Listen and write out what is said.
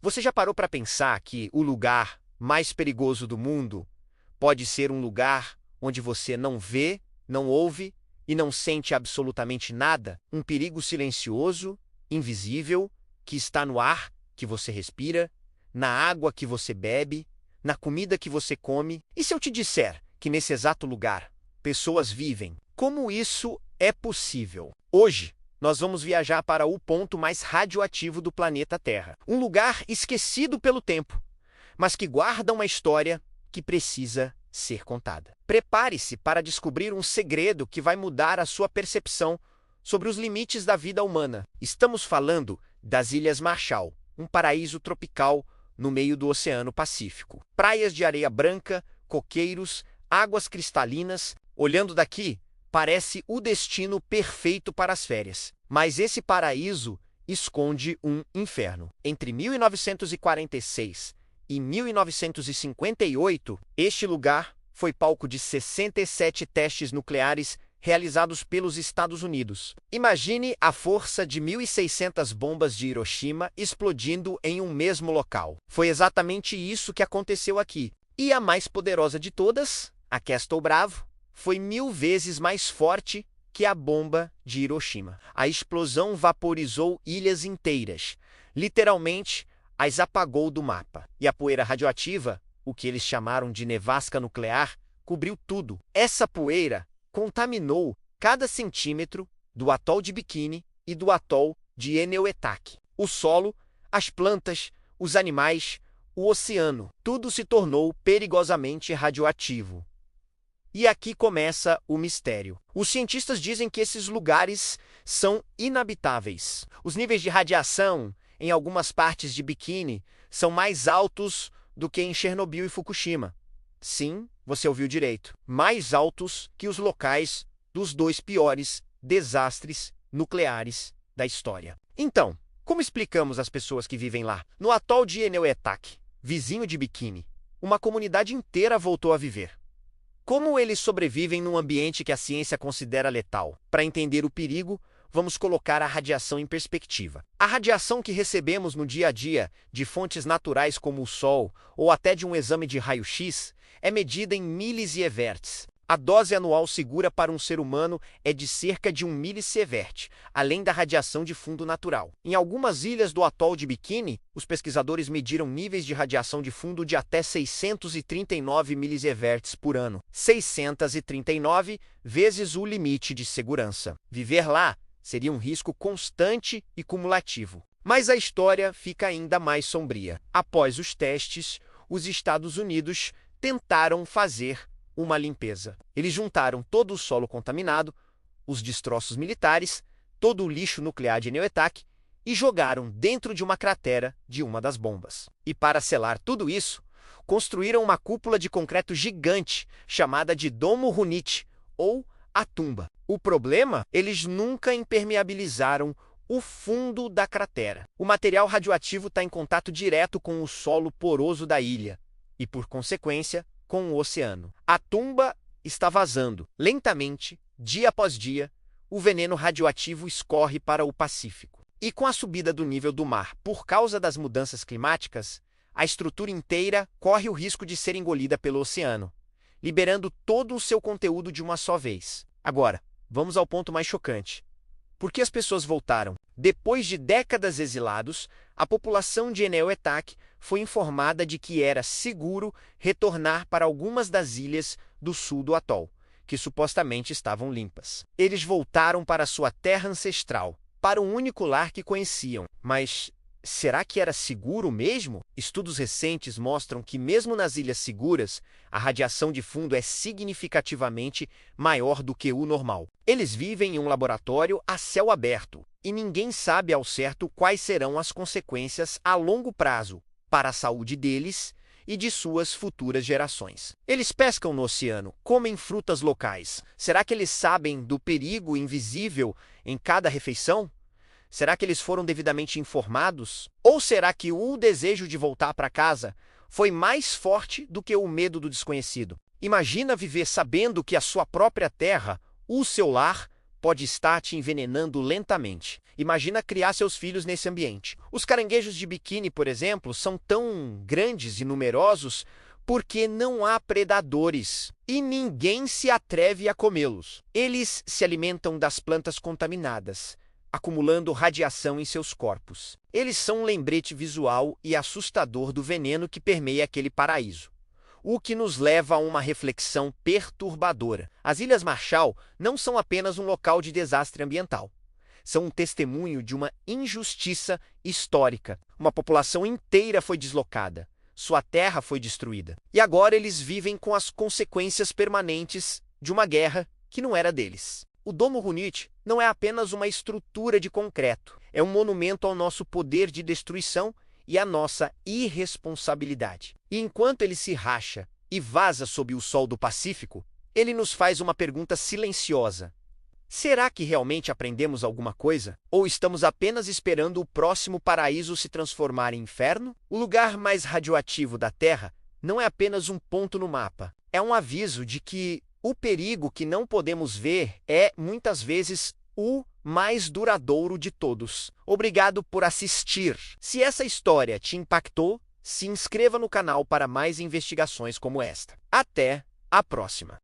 Você já parou para pensar que o lugar mais perigoso do mundo pode ser um lugar onde você não vê, não ouve e não sente absolutamente nada? Um perigo silencioso, invisível, que está no ar que você respira, na água que você bebe, na comida que você come. E se eu te disser que nesse exato lugar pessoas vivem? Como isso é possível? Hoje, nós vamos viajar para o ponto mais radioativo do planeta Terra. Um lugar esquecido pelo tempo, mas que guarda uma história que precisa ser contada. Prepare-se para descobrir um segredo que vai mudar a sua percepção sobre os limites da vida humana. Estamos falando das Ilhas Marshall, um paraíso tropical no meio do Oceano Pacífico. Praias de areia branca, coqueiros, águas cristalinas. Olhando daqui, parece o destino perfeito para as férias. Mas esse paraíso esconde um inferno. Entre 1946 e 1958, este lugar foi palco de 67 testes nucleares realizados pelos Estados Unidos. Imagine a força de 1.600 bombas de Hiroshima explodindo em um mesmo local. Foi exatamente isso que aconteceu aqui. E a mais poderosa de todas, a Castle Bravo, foi 1000 vezes mais forte que a bomba de Hiroshima. A explosão vaporizou ilhas inteiras. Literalmente, as apagou do mapa. E a poeira radioativa, o que eles chamaram de nevasca nuclear, cobriu tudo. Essa poeira contaminou cada centímetro do atol de Bikini e do atol de Enewetak. O solo, as plantas, os animais, o oceano, tudo se tornou perigosamente radioativo. E aqui começa o mistério. Os cientistas dizem que esses lugares são inabitáveis. Os níveis de radiação em algumas partes de Bikini são mais altos do que em Chernobyl e Fukushima. Sim, você ouviu direito. Mais altos que os locais dos 2 piores desastres nucleares da história. Então, como explicamos às pessoas que vivem lá? No atol de Enewetak, vizinho de Bikini, uma comunidade inteira voltou a viver. Como eles sobrevivem num ambiente que a ciência considera letal? Para entender o perigo, vamos colocar a radiação em perspectiva. A radiação que recebemos no dia a dia, de fontes naturais como o Sol, ou até de um exame de raio-x, é medida em millisieverts. A dose anual segura para um ser humano é de cerca de 1 milisievert, além da radiação de fundo natural. Em algumas ilhas do atol de Bikini, os pesquisadores mediram níveis de radiação de fundo de até 639 millisieverts por ano. 639 vezes o limite de segurança. Viver lá seria um risco constante e cumulativo. Mas a história fica ainda mais sombria. Após os testes, os Estados Unidos tentaram fazer uma limpeza. Eles juntaram todo o solo contaminado, os destroços militares, todo o lixo nuclear de Enewetak e jogaram dentro de uma cratera de uma das bombas. E para selar tudo isso, construíram uma cúpula de concreto gigante chamada de Domo Runit, ou a tumba. O problema? Eles nunca impermeabilizaram o fundo da cratera. O material radioativo está em contato direto com o solo poroso da ilha e, por consequência, com o oceano. A tumba está vazando. Lentamente, dia após dia, o veneno radioativo escorre para o Pacífico. E com a subida do nível do mar por causa das mudanças climáticas, a estrutura inteira corre o risco de ser engolida pelo oceano, liberando todo o seu conteúdo de uma só vez. Agora, vamos ao ponto mais chocante. Por que as pessoas voltaram? Depois de décadas exilados, a população de Enewetak foi informada de que era seguro retornar para algumas das ilhas do sul do atol, que supostamente estavam limpas. Eles voltaram para sua terra ancestral, para o único lar que conheciam. Mas será que era seguro mesmo? Estudos recentes mostram que mesmo nas ilhas seguras, a radiação de fundo é significativamente maior do que o normal. Eles vivem em um laboratório a céu aberto, e ninguém sabe ao certo quais serão as consequências a longo prazo para a saúde deles e de suas futuras gerações. Eles pescam no oceano, comem frutas locais. Será que eles sabem do perigo invisível em cada refeição? Será que eles foram devidamente informados? Ou será que o desejo de voltar para casa foi mais forte do que o medo do desconhecido? Imagina viver sabendo que a sua própria terra, o seu lar, pode estar te envenenando lentamente. Imagina criar seus filhos nesse ambiente. Os caranguejos de biquíni, por exemplo, são tão grandes e numerosos porque não há predadores e ninguém se atreve a comê-los. Eles se alimentam das plantas contaminadas, acumulando radiação em seus corpos. Eles são um lembrete visual e assustador do veneno que permeia aquele paraíso. O que nos leva a uma reflexão perturbadora. As Ilhas Marshall não são apenas um local de desastre ambiental. São um testemunho de uma injustiça histórica. Uma população inteira foi deslocada. Sua terra foi destruída. E agora eles vivem com as consequências permanentes de uma guerra que não era deles. O Domo Runit não é apenas uma estrutura de concreto. É um monumento ao nosso poder de destruição e à nossa irresponsabilidade. E enquanto ele se racha e vaza sob o sol do Pacífico, ele nos faz uma pergunta silenciosa. Será que realmente aprendemos alguma coisa? Ou estamos apenas esperando o próximo paraíso se transformar em inferno? O lugar mais radioativo da Terra não é apenas um ponto no mapa. É um aviso de que o perigo que não podemos ver é, muitas vezes, o mais duradouro de todos. Obrigado por assistir. Se essa história te impactou, se inscreva no canal para mais investigações como esta. Até a próxima!